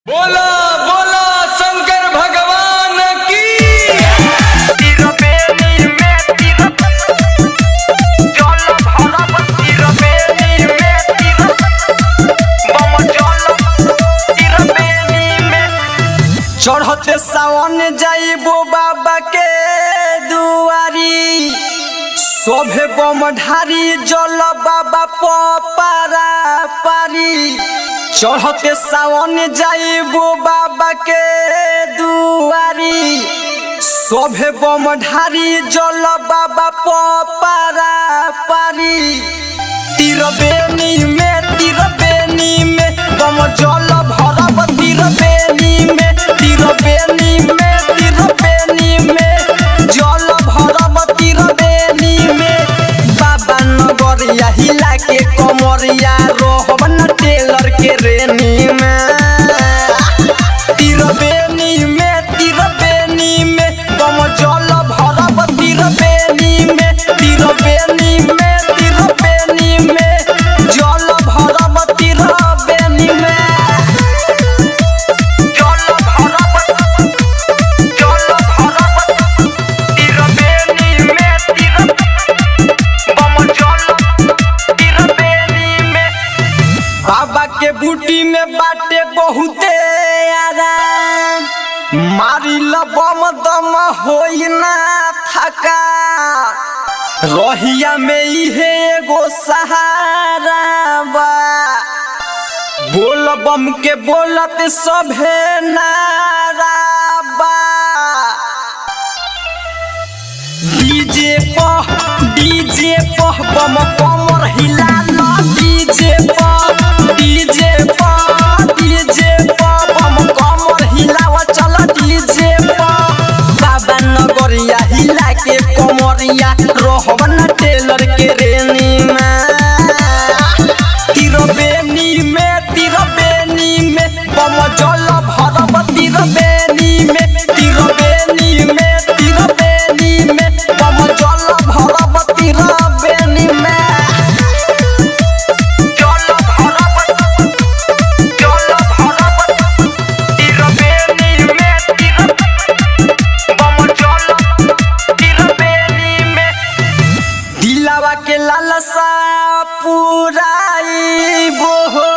बोला बोला शंकर भगवान की। चढ़ते सावन जाइबो बाबा के दुआरी, सोभे बम ढारी जल बाबा पारा पारी। चढ़ते सावन जाइबो बाबा के दुआरी, सोभे बम ढारी जल बाबा पारा पारी। तिरबेनी में बम जल भरब तिरबेनी में जल भरब तिरबेनी में। बाबा नगरिया हिला के कमरिया रहब न टेलर के रेनी में। तिरबेनी में बम जल भरब तिरबेनी में जल भरब तिरबेनी में। बाबा के बूटी में बाटे बहुते आराम, मारी बम दम होई ना थका। रहिया में इहे एगो सहारा बा, बोल बम के बोलत सभे नारा बा। डीजे पह बम कमर हिला लो। डीजे पह बम कमर हिलावा चल। डीजे बाबा नगरिया हिला के कमरिया रहब न टेलर के रेनी में। तिरबेनी में बम जल भरब तिरबेनी में बम जल भरब तिरबेनी में। दिलावा के लालसा पुराइबो हो,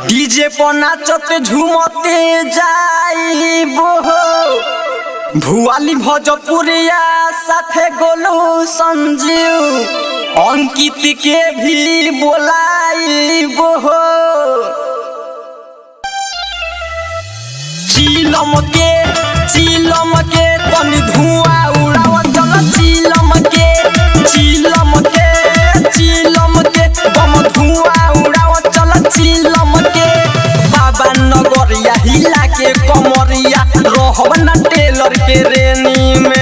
डीजे पर नाचते झूमते जाइबो हो। भुआली भोजपुरिया साथे गोलू संजीव अंकित के भी बोलाइबो हो। चिलम के तनी धुआं उड़ाव चल। चिलम के बम धुआं उड़ाव चल। चिलम के बाबा नगरिया हिला के कमरिया रहब न टेलर के रेनी में।